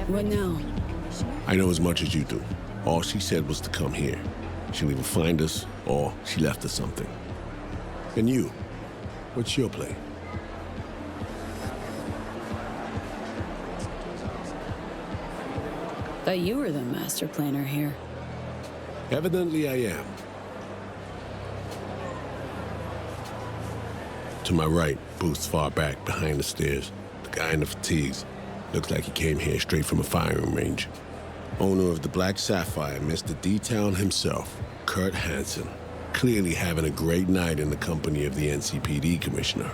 What now? I know as much as you do. All she said was to come here. She'll either find us, or she left us something. And you, what's your play? Thought you were the master planner here. Evidently I am. To my right, booth's far back, behind the stairs. The guy in the fatigues. Looks like he came here straight from a firing range. Owner of the Black Sapphire, Mr. D-Town himself, Kurt Hansen. Clearly having a great night in the company of the NCPD commissioner.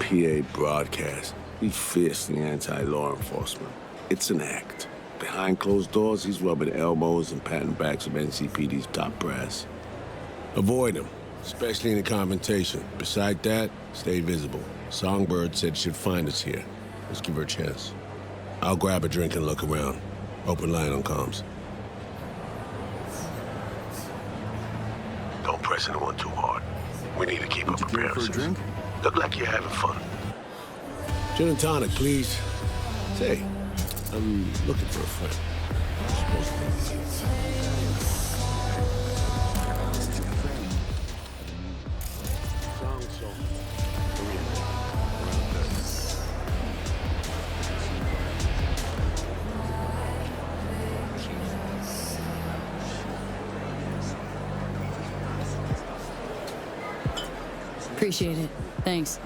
PA broadcast. He's fiercely anti-law enforcement. It's an act. Behind closed doors, he's rubbing elbows and patting backs of NCPD's top brass. Avoid him, especially in a confrontation. Beside that, stay visible. Songbird said she'd find us here. Let's give her a chance. I'll grab a drink and look around. Open line on comms. Don't press anyone too hard. We need to keep up appearances. For a drink? Look like you're having fun. Gin and tonic, please. Say, I'm looking for a friend. Appreciate it. Thanks.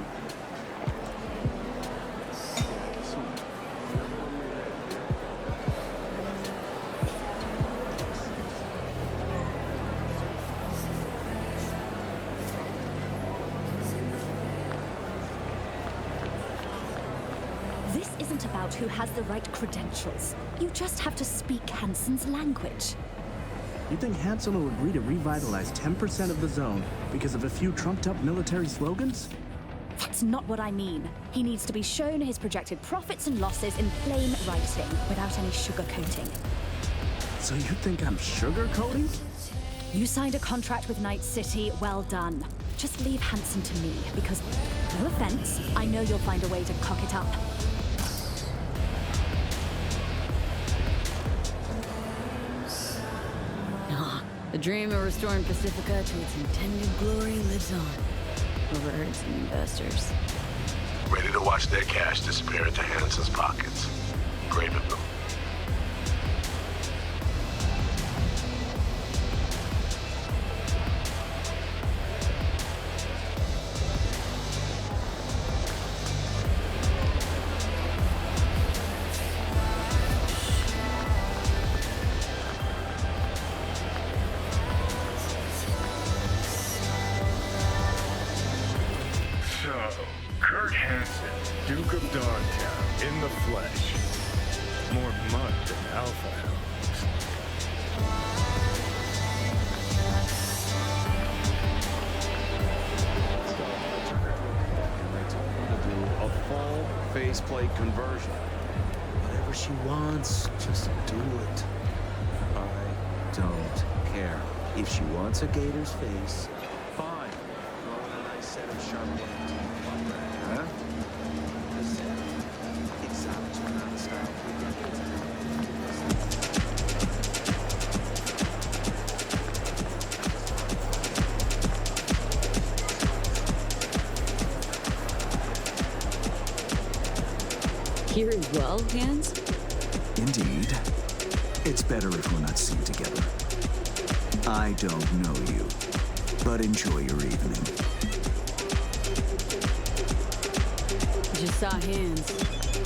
This isn't about who has the right credentials. You just have to speak Hansen's language. You think Hansen will agree to revitalize 10% of the zone because of a few trumped-up military slogans? That's not what I mean. He needs to be shown his projected profits and losses in plain writing, without any sugarcoating. So you think I'm sugarcoating? You signed a contract with Night City, well done. Just leave Hansen to me, because, no offense, I know you'll find a way to cock it up. The dream of restoring Pacifica to its intended glory lives on. Over herds and investors. Ready to watch their cash disappear into Hansen's pockets. Great of them. Kurt Hansen, Duke of Dogtown, in the flesh. More mud than Alpha Hounds. To do a full faceplate conversion. Whatever she wants, just do it. I don't care. If she wants a gator's face, fine. Throw in a nice set of sharp ones. Huh? Exotic turnaround style. Here as well, Hans? Indeed. It's better if we're not seen together. I don't know you, but enjoy your evening. Just saw Hans.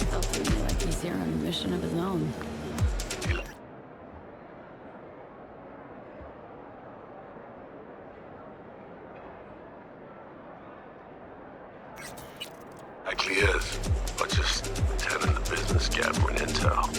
Felt to me like he's here on a mission of his own. Likely is, but just tending the business, gathering intel.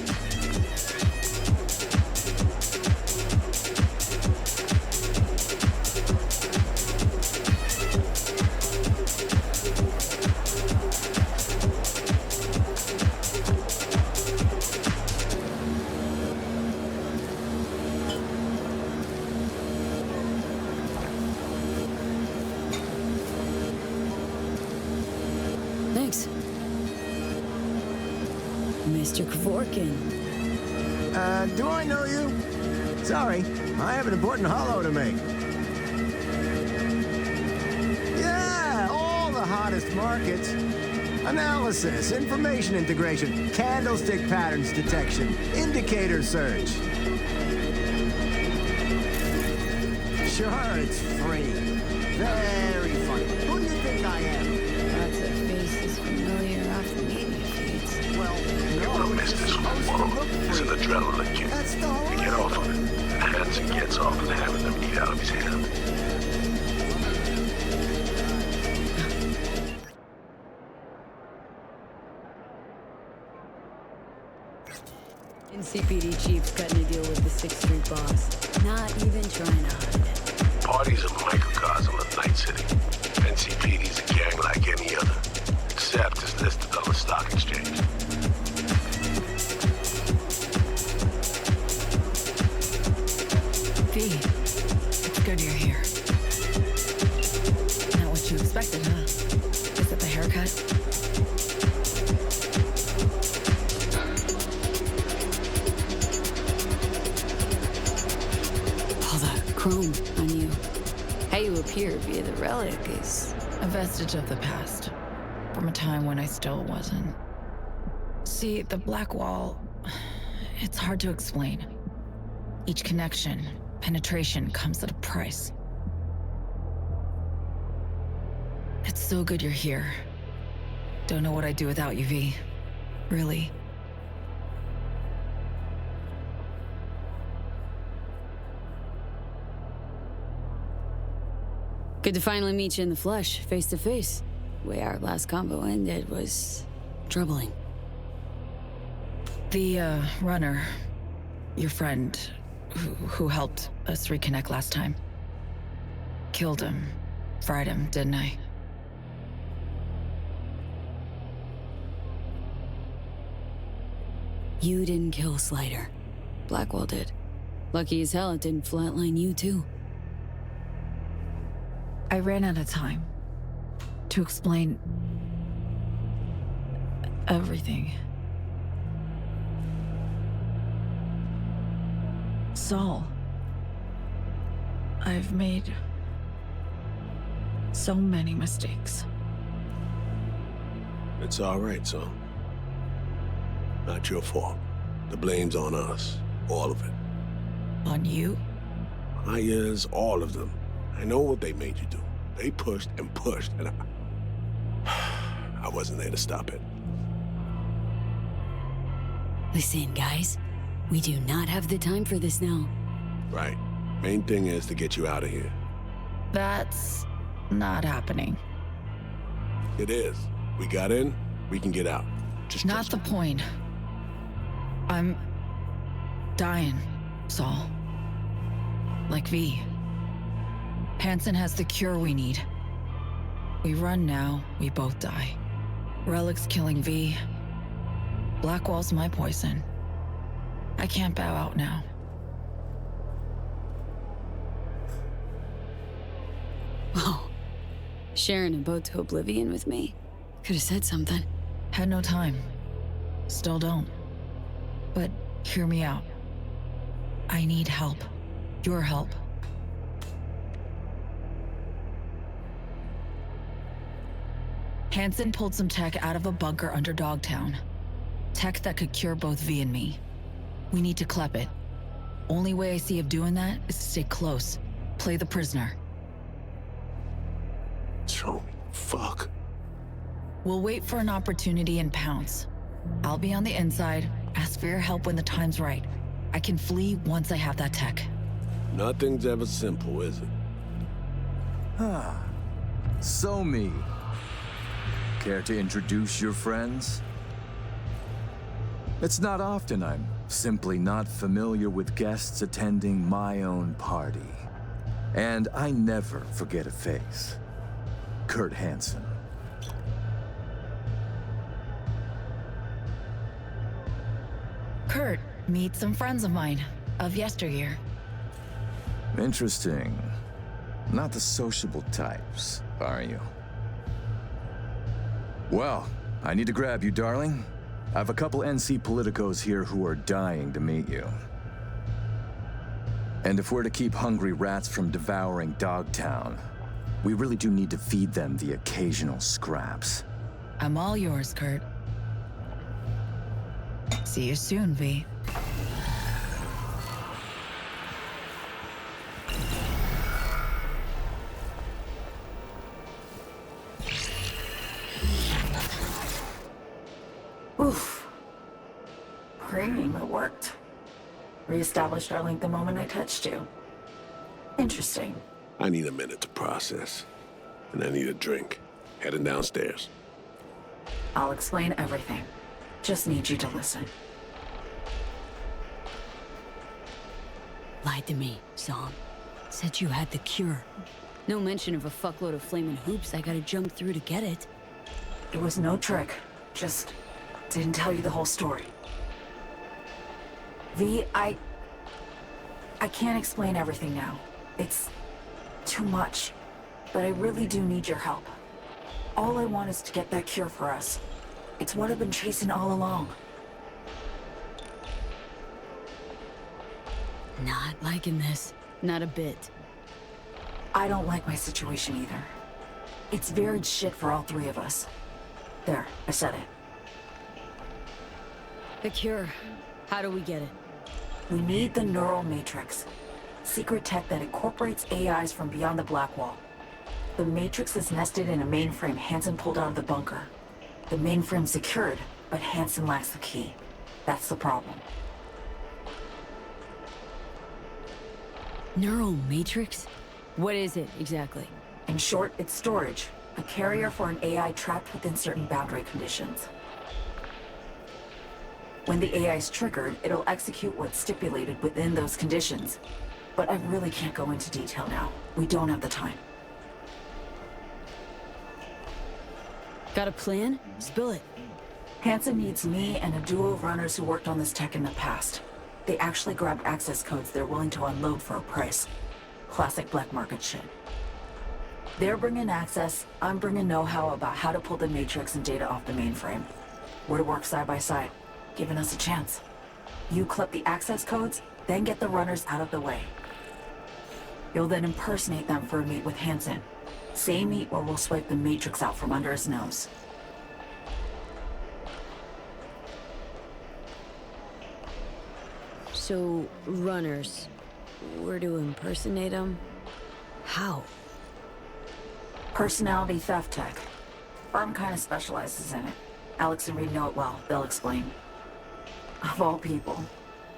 Mr. Kevorkian. Do I know you? Sorry, I have an important holo to make. Yeah, all the hottest markets. Analysis, information integration, candlestick patterns detection, indicator search. Sure, it's free. Very funny. Who do you think I am? Lots of faces familiar off the media feeds. Well, You no, will miss it's this supposed to one. look It's an free. adrenaline kick. That's the whole You get idea. off on it. Hanson gets off on having them eat out of his hand. NCPD chief's cutting a deal with the 6th Street boss. Not even trying to hide. Party's a microcosm of Night City. NCPD's a gang like any other, except it's listed on the stock exchange. V, it's good you're here. Not what you expected, huh? Is it the haircut? All the chrome on you. How you appear via the relic is A vestige of the past, from a time when I still wasn't. See, the Black Wall, it's hard to explain. Each connection, penetration comes at a price. It's so good you're here. Don't know what I'd do without you, V. Really. good to finally meet you in the flesh, face to face. The way our last combo ended was troubling. The, runner, your friend, who helped us reconnect last time. Killed him. Fried him, didn't I? You didn't kill Slider. Blackwell did. Lucky as hell it didn't flatline you too. I ran out of time to explain everything. Saul, I've made so many mistakes. It's all right, son. Not your fault. The blame's on us. All of it. On you? Myers, all of them. I know what they made you do. They pushed and pushed, and I wasn't there to stop it. Listen, guys. We do not have the time for this now. Right. Main thing is to get you out of here. That's not happening. It is. We got in, we can get out. Just Not trust the me. point. I'm dying, Saul. Like V. Hansen has the cure we need. We run now, we both die. Relic's killing V. Blackwall's my poison. I can't bow out now. Oh. Sharing a boat to oblivion with me? Could have said something. Had no time. Still don't. But hear me out. I need help. Your help. Hansen pulled some tech out of a bunker under Dogtown. Tech that could cure both V and me. We need to clep it. Only way I see of doing that is to stay close. Play the prisoner. So, fuck. We'll wait for an opportunity and pounce. I'll be on the inside. Ask for your help when the time's right. I can flee once I have that tech. Nothing's ever simple, is it? So me. Care to introduce your friends? It's not often I'm simply not familiar with guests attending my own party. And I never forget a face. Kurt Hansen. Kurt, meet some friends of mine, of yesteryear. Interesting. Not the sociable types, are you? Well, I need to grab you, darling. I've a couple NC politicos here who are dying to meet you. And if we're to keep hungry rats from devouring Dogtown, we really do need to feed them the occasional scraps. I'm all yours, Kurt. See you soon, V. Oof. Cream, it worked. Reestablished our link the moment I touched you. Interesting. I need a minute to process. And I need a drink. Heading downstairs. I'll explain everything. Just need you to listen. Lied to me, Song. Said you had the cure. No mention of a fuckload of flaming hoops I gotta jump through to get it. It was no trick. Just didn't tell you the whole story. V, I can't explain everything now. It's too much. But I really do need your help. All I want is to get that cure for us. It's what I've been chasing all along. Not liking this. Not a bit. I don't like my situation either. It's varied shit for all three of us. There, I said it. The cure. How do we get it? We need the neural matrix. Secret tech that incorporates AIs from beyond the Black Wall. The matrix is nested in a mainframe Hansen pulled out of the bunker. The mainframe's secured, but Hansen lacks the key. That's the problem. Neural matrix? What is it, exactly? In short, it's storage. A carrier for an AI trapped within certain boundary conditions. When the AI is triggered, it'll execute what's stipulated within those conditions. But I really can't go into detail now. We don't have the time. Got a plan? Spill it. Hansen needs me and a duo of runners who worked on this tech in the past. They actually grabbed access codes they're willing to unload for a price. Classic black market shit. They're bringing access, I'm bringing know-how about how to pull the matrix and data off the mainframe. We're to work side by side, giving us a chance. You collect the access codes, then get the runners out of the way. You'll then impersonate them for a meet with Hansen. Same meet where we'll swipe the matrix out from under his nose. So, runners. We're to impersonate them? How? Personality theft tech. Firm kind of specializes in it. Alex and Reed know it well. They'll explain. Of all people.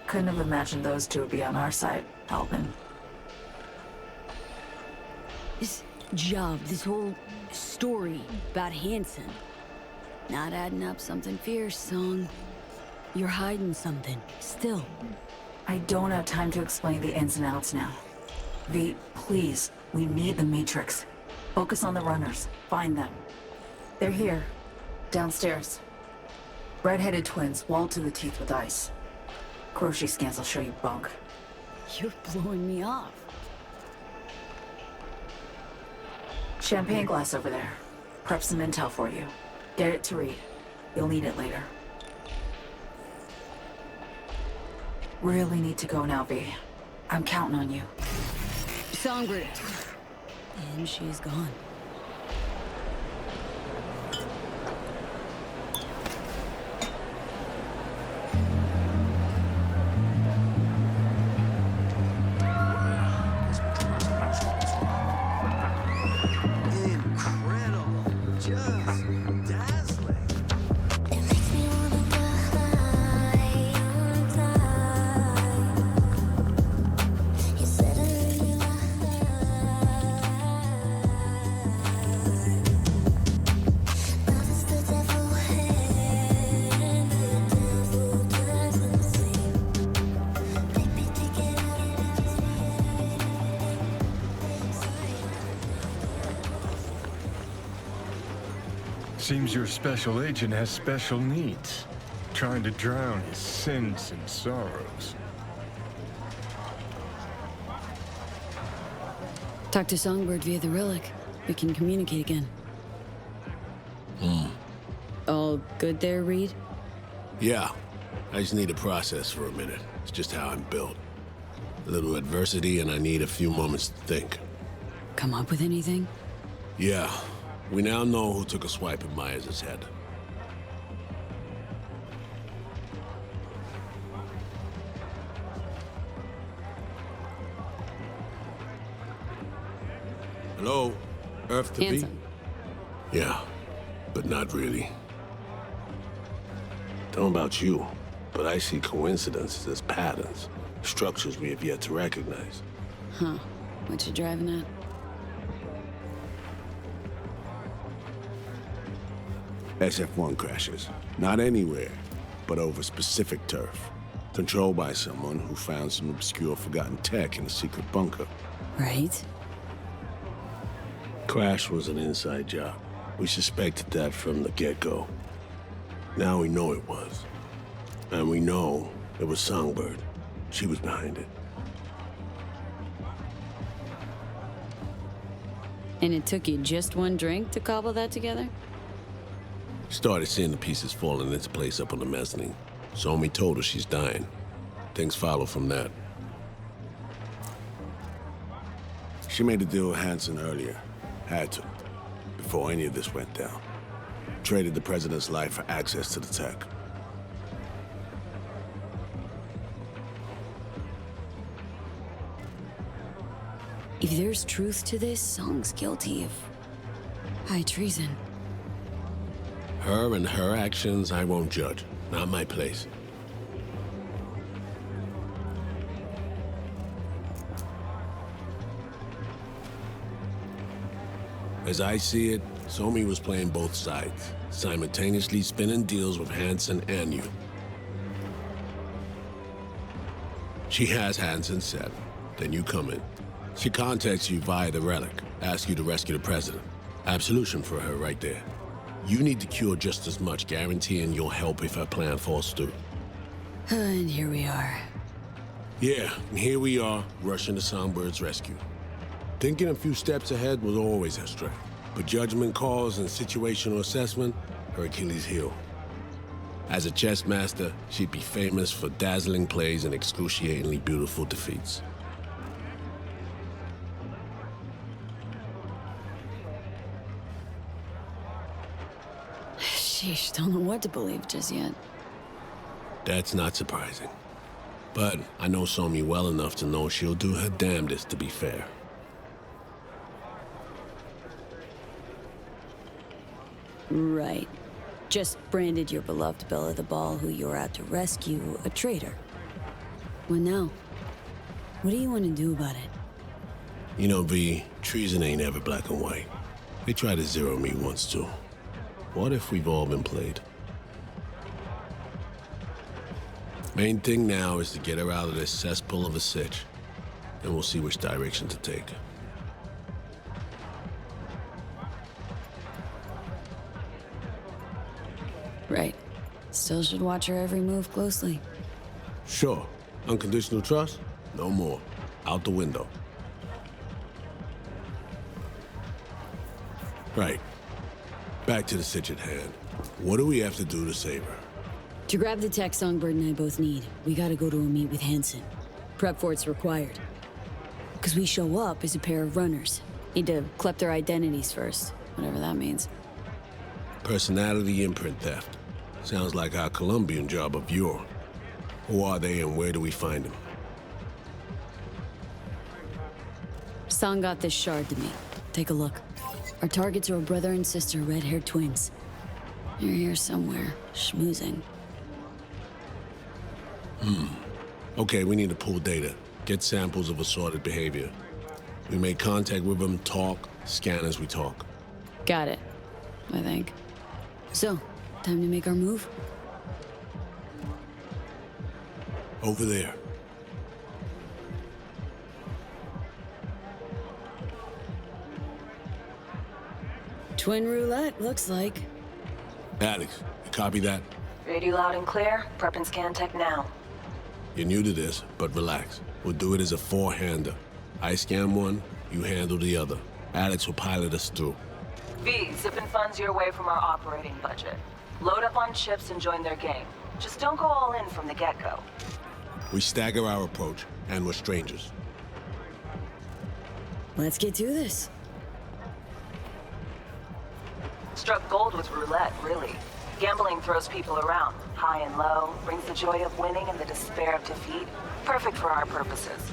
Couldn't have imagined those two would be on our side, helping. This job, this whole story about Hansen. Not adding up something fierce, Song. You're hiding something, still. I don't have time to explain the ins and outs now. V, please, we need the Matrix. Focus on the runners. Find them. They're here. Downstairs. Red-headed twins, walled to the teeth with ice. Grocery scans will show you bunk. You're blowing me off. Champagne glass over there. Prep some intel for you. Get it to Reed. You'll need it later. Really need to go now, V. I'm counting on you. Songbird. And she's gone. Seems your special agent has special needs, trying to drown his sins and sorrows. Talk to Songbird via the relic. We can communicate again. All good there, Reed? Yeah, I just need to process for a minute. It's just how I'm built. A little adversity and I need a few moments to think. Come up with anything? Yeah, we now know who took a swipe at Myers' head. Hello? Earth to Handsome. be? Yeah, but not really. Don't know about you, but I see coincidences as patterns, structures we have yet to recognize. Huh. What you driving at? SF-1 crashes. Not anywhere, but over specific turf. Controlled by someone who found some obscure forgotten tech in a secret bunker. Right? Crash was an inside job. We suspected that from the get-go. Now we know it was. And we know it was Songbird. She was behind it. And it took you just one drink to cobble that together? Started seeing the pieces falling into place up on the mezzanine. Somi told her she's dying. Things follow from that. She made a deal with Hansen earlier. Had to. Before any of this went down. Traded the president's life for access to the tech. If there's truth to this, Song's guilty of high treason. Her and her actions, I won't judge. Not my place. As I see it, Somi was playing both sides, simultaneously spinning deals with Hansen and you. She has Hansen set, then you come in. She contacts you via the relic, asks you to rescue the president. Absolution for her right there. You need to cure just as much, guaranteeing you'll help if her plan falls through. And here we are. Yeah, and here we are, rushing to Songbird's rescue. Thinking a few steps ahead was always her strength, but judgment calls and situational assessment, her Achilles heel. As a chess master, she'd be famous for dazzling plays and excruciatingly beautiful defeats. Sheesh, don't know what to believe just yet. That's not surprising. But I know Somi well enough to know she'll do her damnedest to be fair. Right. Just branded your beloved Bella the Ball, who you're out to rescue, a traitor. What now? What do you want to do about it? You know, V, treason ain't ever black and white. They tried to zero me once, too. What if we've all been played? Main thing now is to get her out of this cesspool of a sitch, and we'll see which direction to take. Right. Still should watch her every move closely. Sure. Unconditional trust? No more. Out the window. Right. Back to the sitch at hand. What do we have to do to save her? To grab the tech Songbird and I both need, we gotta go to a meet with Hansen. Prep for it's required. Because we show up as a pair of runners. Need to collect their identities first, whatever that means. Personality imprint theft. Sounds like our Colombian job of yore. Who are they and where do we find them? Song got this shard to me. Take a look. Our targets are a brother and sister, red-haired twins. They're here somewhere, schmoozing. Okay, we need to pull data. Get samples of assorted behavior. We make contact with them, talk, scan as we talk. Got it, I think. So, time to make our move? Over there. Twin roulette, looks like. Alex, you copy that? Read you loud and clear. Prep and scan tech now. You're new to this, but relax. We'll do it as a four-hander. I scan one, you handle the other. Alex will pilot us through. V, zipping funds your way from our operating budget. Load up on chips and join their gang. Just don't go all in from the get-go. We stagger our approach, and we're strangers. Let's get to this. Struck gold with roulette, really. Gambling throws people around, high and low, brings the joy of winning and the despair of defeat. Perfect for our purposes.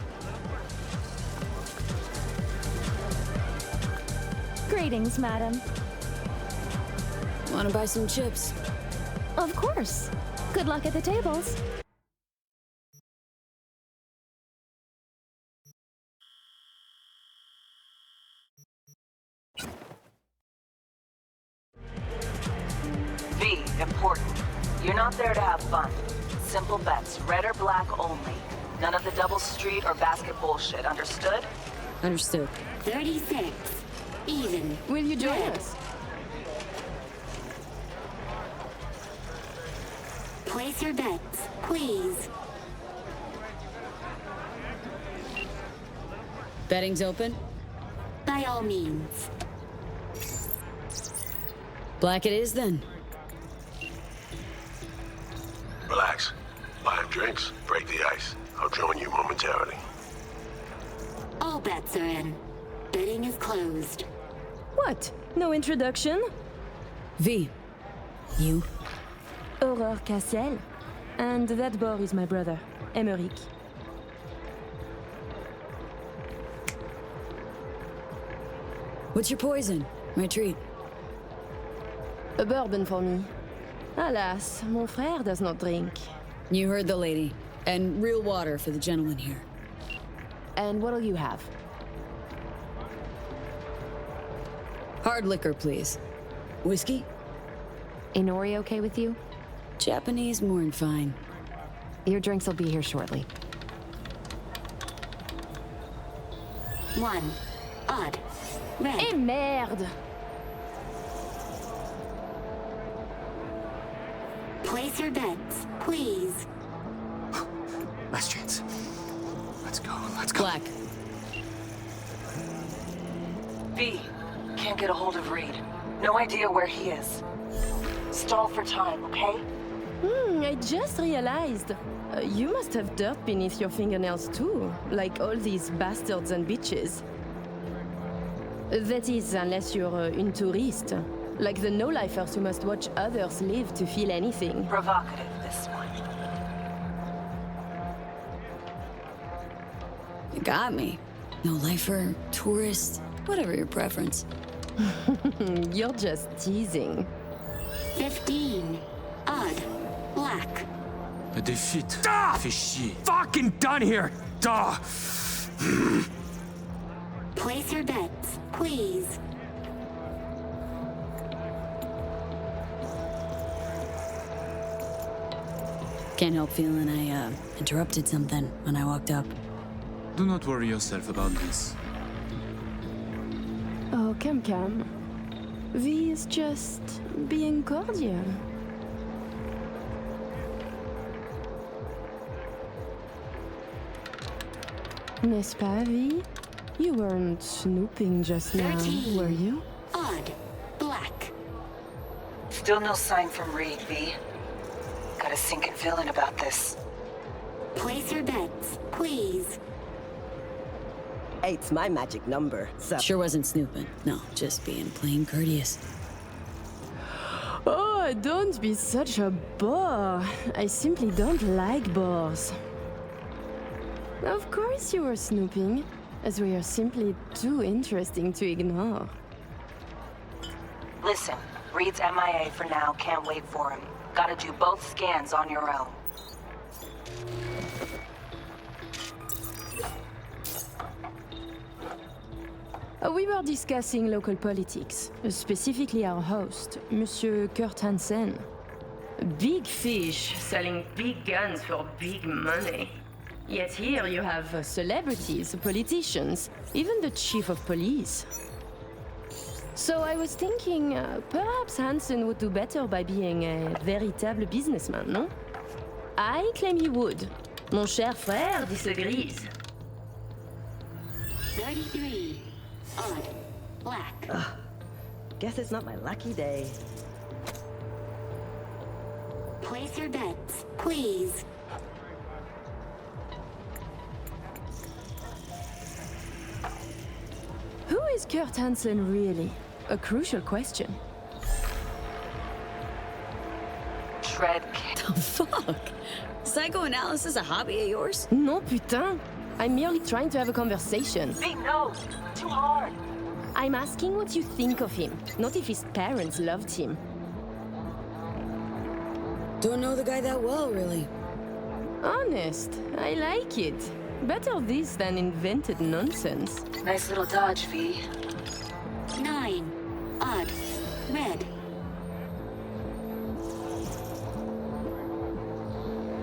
Greetings, madam. Wanna buy some chips? Of course. Good luck at the tables. V, important. You're not there to have fun. Simple bets, red or black only. None of the double street or basket bullshit, understood? Understood. 36. Even. Will you join Red. us? Place your bets, please. Betting's open? By all means. Black it is then. Relax. Buy him drinks, break the ice. I'll join you momentarily. All bets are in. Betting is closed. What? No introduction? V. You? Aurore Cassel. And that boy is my brother, Emmerich. What's your poison? My treat. A bourbon for me. Alas, mon frère does not drink. You heard the lady. And real water for the gentleman here. And what'll you have? Hard liquor, please. Whiskey? Inori okay with you? Japanese, more'n fine. Your drinks will be here shortly. 1. Odd. Red. Eh merde! Place your bets, please. Last chance. Let's go, let's go. Black. V, can't get a hold of Reed. No idea where he is. Stall for time, okay? I just realized. You must have dirt beneath your fingernails too, like all these bastards and bitches. That is, unless you're une touriste. Like the no-lifers who must watch others live to feel anything. Provocative, this one. You got me. No lifer, tourist, whatever your preference. You're just teasing. 15. Odd. Black. A defeat. Fais chier. Fucking done here. Duh. Place your bets, please. Can't help feeling I interrupted something when I walked up. Do not worry yourself about this. Oh, come. V is just being cordial. N'est-ce pas, V? You weren't snooping just now, 13. were you? Odd. Black. Still no sign from Reed, V. Got a sinking feeling about this. Place your bets, please. 8's my magic number, so... Sure wasn't snooping. No, just being plain courteous. Oh, don't be such a bore. I simply don't like bores. Of course you were snooping, as we are simply too interesting to ignore. Listen, Reed's MIA for now, can't wait for him. Gotta do both scans on your own. We were discussing local politics, specifically our host, Monsieur Kurt Hansen. Big fish selling big guns for big money. Yet here you have celebrities, politicians, even the chief of police. So I was thinking, perhaps Hansen would do better by being a véritable businessman, no? I claim he would. Mon cher frère disagrees. 33. Odd. Black. Guess it's not my lucky day. Place your bets, please. Who is Kurt Hansen really? A crucial question. Tread. The fuck? Psychoanalysis a hobby of yours? Non, putain. I'm merely trying to have a conversation. V, no! Too hard! I'm asking what you think of him, not if his parents loved him. Don't know the guy that well, really. Honest, I like it. Better this than invented nonsense. Nice little dodge, V. 9. Odd. Red.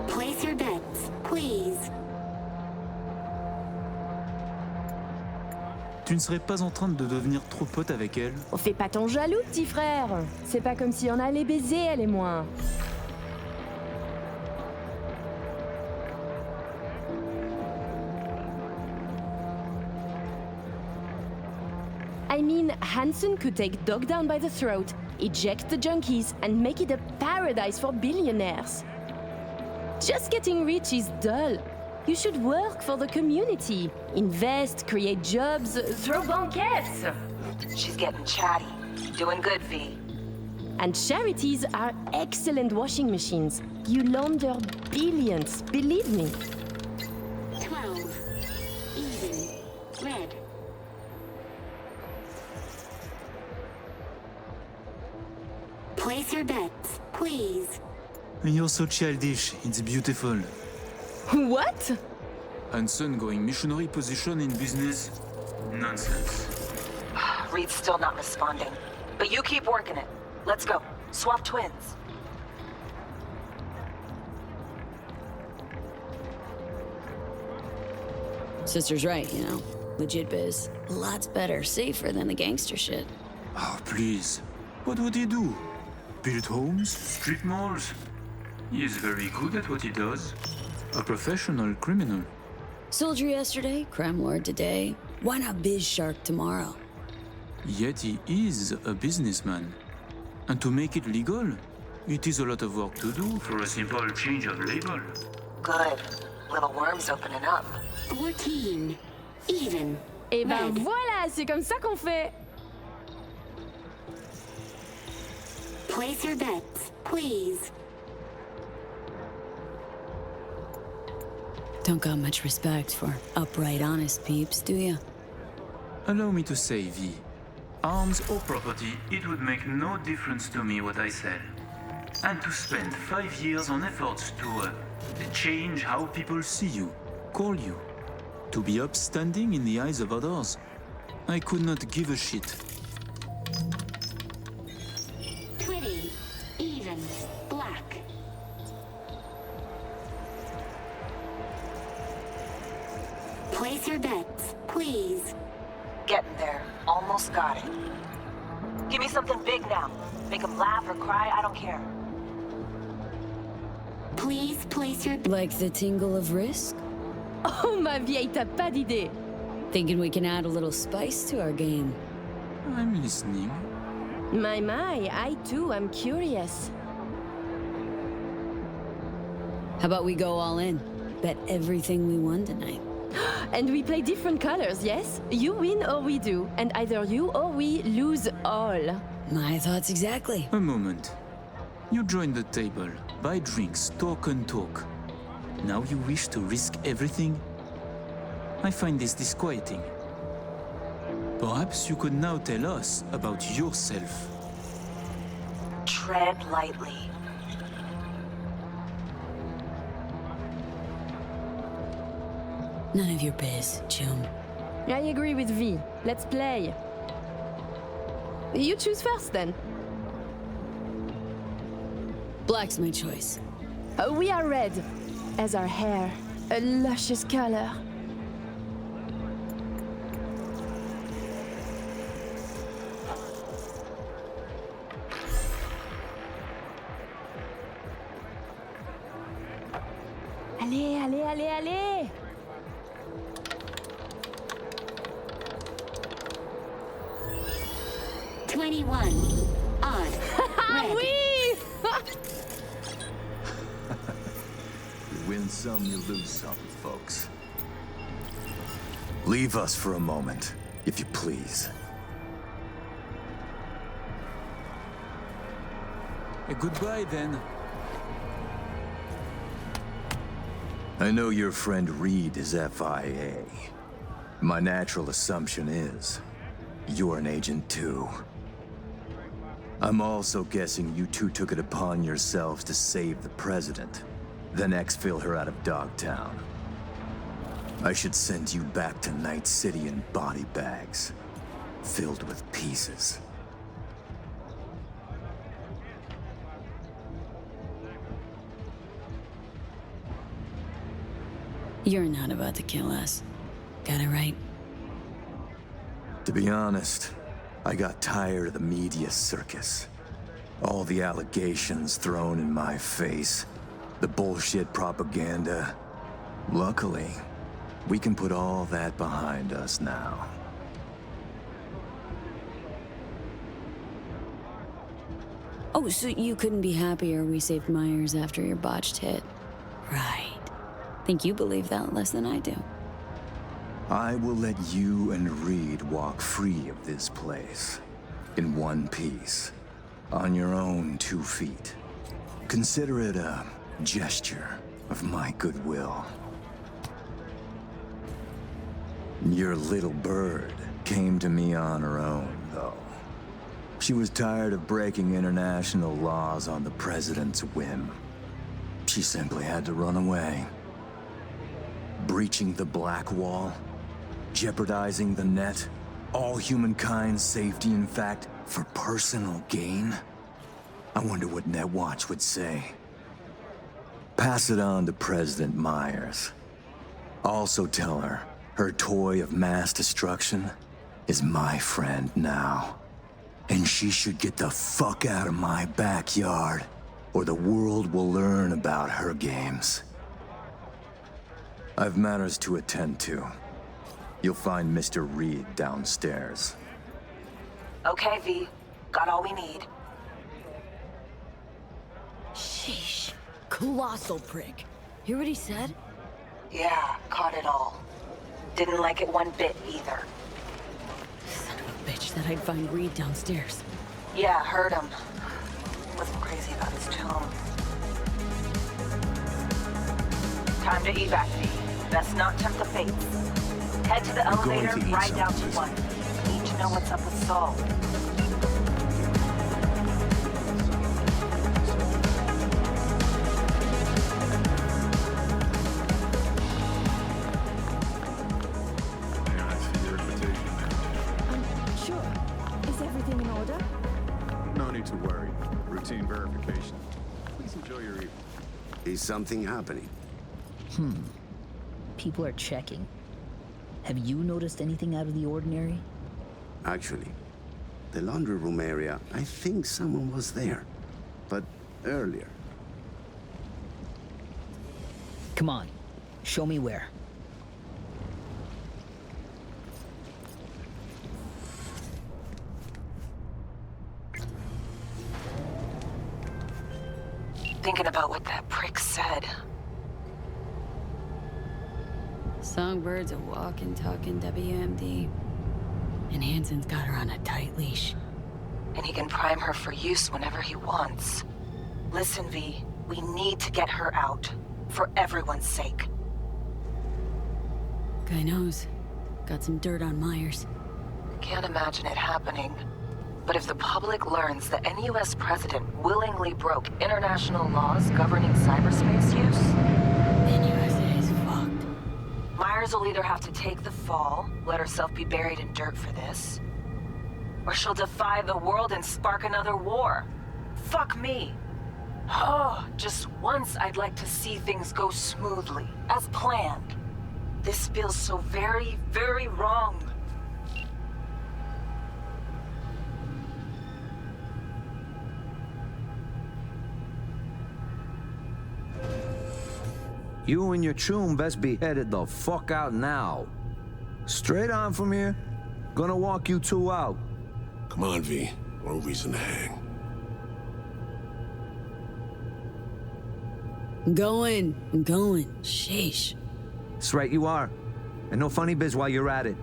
Place your bets, please. Tu ne serais pas en train de devenir trop pote avec elle? On fait pas ton jaloux, petit frère. C'est pas comme si on allait baiser, elle et moi. I mean, Hansen could take Dog down by the throat, eject the junkies, and make it a paradise for billionaires. Just getting rich is dull. You should work for the community. Invest, create jobs, throw banquets. She's getting chatty. Doing good, V. And charities are excellent washing machines. You launder billions, believe me. 12. Even. Red. Place your bets, please. You're so childish, it's beautiful. What? Hansen going missionary position in business? Nonsense. Reed's still not responding. But you keep working it. Let's go. Swap twins. Sister's right, you know. Legit biz. Lots better, safer than the gangster shit. Oh, please. What would he do? Build homes? Strip malls? He is very good at what he does. A professional criminal. Soldier yesterday, crime lord today. Why not biz shark tomorrow? Yet he is a businessman. And to make it legal, it is a lot of work to do for a simple change of label. Good. Little worm's opening up. 14. Even. Et ben Red. voilà, c'est comme ça qu'on fait. Place your bets, please. Don't got much respect for upright, honest peeps, do ya? Allow me to say, V. Arms or property, it would make no difference to me what I sell. And to spend 5 years on efforts to change how people see you, call you, to be upstanding in the eyes of others, I could not give a shit. 20. Even. Black. Place your bets, please. Getting there. Almost got it. Give me something big now. Make him laugh or cry, I don't care. Please place your... Like the tingle of risk? Oh, ma vieille, t'as pas d'idée. Thinking we can add a little spice to our game. I'm listening. My, I too am curious. How about we go all in? Bet everything we won tonight. And we play different colors, yes? You win or we do, and either you or we lose all. My thoughts exactly. A moment. You join the table, buy drinks, talk and talk. Now you wish to risk everything? I find this disquieting. Perhaps you could now tell us about yourself. Tread lightly. None of your biz, chum. I agree with V. Let's play. You choose first, then. Black's my choice. We are red, as our hair, a luscious color. Allez, allez, allez, allez! Odd. Red. Oui! You win some, you lose some, folks. Leave us for a moment, if you please. Goodbye, then. I know your friend Reed is FIA. My natural assumption is, you're an agent too. I'm also guessing you two took it upon yourselves to save the president, then exfil her out of Dogtown. I should send you back to Night City in body bags, filled with pieces. You're not about to kill us. Got it right? To be honest, I got tired of the media circus. All the allegations thrown in my face, the bullshit propaganda. Luckily, we can put all that behind us now. Oh, so you couldn't be happier we saved Myers after your botched hit. Right. Think you believe that less than I do. I will let you and Reed walk free of this place. In one piece. On your own 2 feet. Consider it a gesture of my goodwill. Your little bird came to me on her own, though. She was tired of breaking international laws on the president's whim. She simply had to run away. Breaching the Black Wall, jeopardizing the net, all humankind's safety, in fact, for personal gain? I wonder what Netwatch would say. Pass it on to President Myers. Also tell her toy of mass destruction is my friend now. And she should get the fuck out of my backyard, or the world will learn about her games. I've matters to attend to. You'll find Mr. Reed downstairs. Okay, V. Got all we need. Sheesh. Colossal prick. Hear what he said? Yeah, caught it all. Didn't like it one bit either. Son of a bitch said I'd find Reed downstairs. Yeah, heard him. Wasn't crazy about his tone. Time to evac, V. Best not tempt the fates. Head to the elevator, ride down to 1. Need to know what's up with Saul. Sure. Is everything in order? No need to worry. Routine verification. Please enjoy your evening. Is something happening? People are checking. Have you noticed anything out of the ordinary? Actually, the laundry room area, I think someone was there. But earlier. Come on, show me where. Thinking about what that prick said. Songbird's a walking, talking WMD. And Hansen's got her on a tight leash. And he can prime her for use whenever he wants. Listen, V, we need to get her out. For everyone's sake. Guy knows. Got some dirt on Myers. Can't imagine it happening. But if the public learns that any US president willingly broke international laws governing cyberspace use, then USA is fucked. Myers will either have to take the fall, let herself be buried in dirt for this, or she'll defy the world and spark another war. Fuck me. Oh, just once I'd like to see things go smoothly, as planned. This feels so very, very wrong. You and your chum best be headed the fuck out now. Straight on from here. Gonna walk you two out. Come on, V. No reason to hang. I'm going. Sheesh. That's right, you are. And no funny biz while you're at it.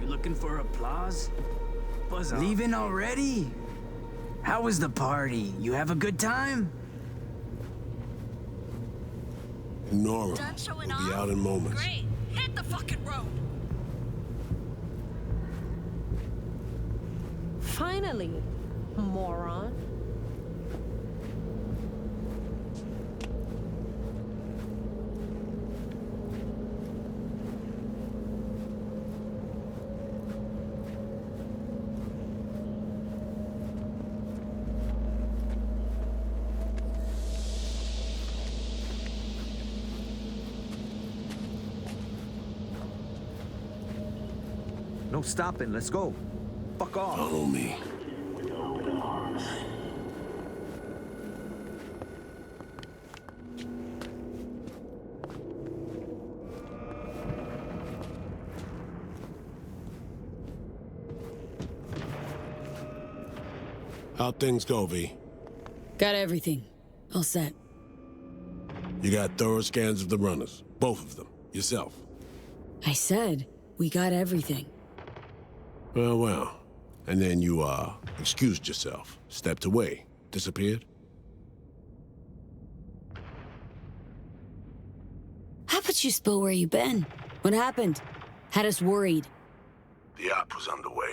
Looking for applause? Buzz off. Leaving already? How was the party? You have a good time? Ignore him. We'll be out in moments. Great. Hit the fucking road. Finally, moron. No stopping, let's go. Fuck off. Follow me. How'd things go, V? Got everything. All set. You got thorough scans of the runners. Both of them. Yourself. I said, we got everything. Well. And then you, excused yourself, stepped away, disappeared? How about you spill where you been? What happened? Had us worried. The op was underway.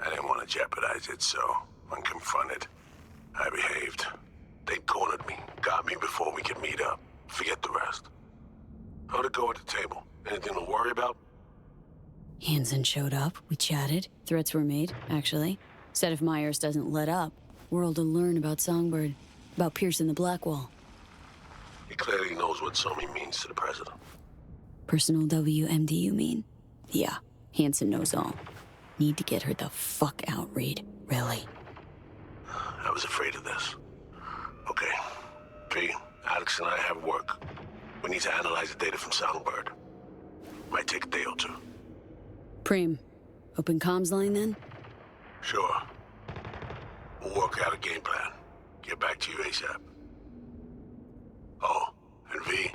I didn't want to jeopardize it, so when confronted, I behaved. They cornered me, got me before we could meet up. Forget the rest. How'd it go at the table? Anything to worry about? Hansen showed up, we chatted, threats were made, actually. Said if Myers doesn't let up, World will learn about Songbird, about piercing the Blackwall. He clearly knows what Somi means to the president. Personal WMD, you mean? Yeah, Hansen knows all. Need to get her the fuck out, Reed. Really. I was afraid of this. Okay. V, Alex and I have work. We need to analyze the data from Songbird. Might take a day or two. Preem, open comms line then? Sure. We'll work out a game plan. Get back to you ASAP. Oh, and V,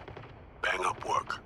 bang up work.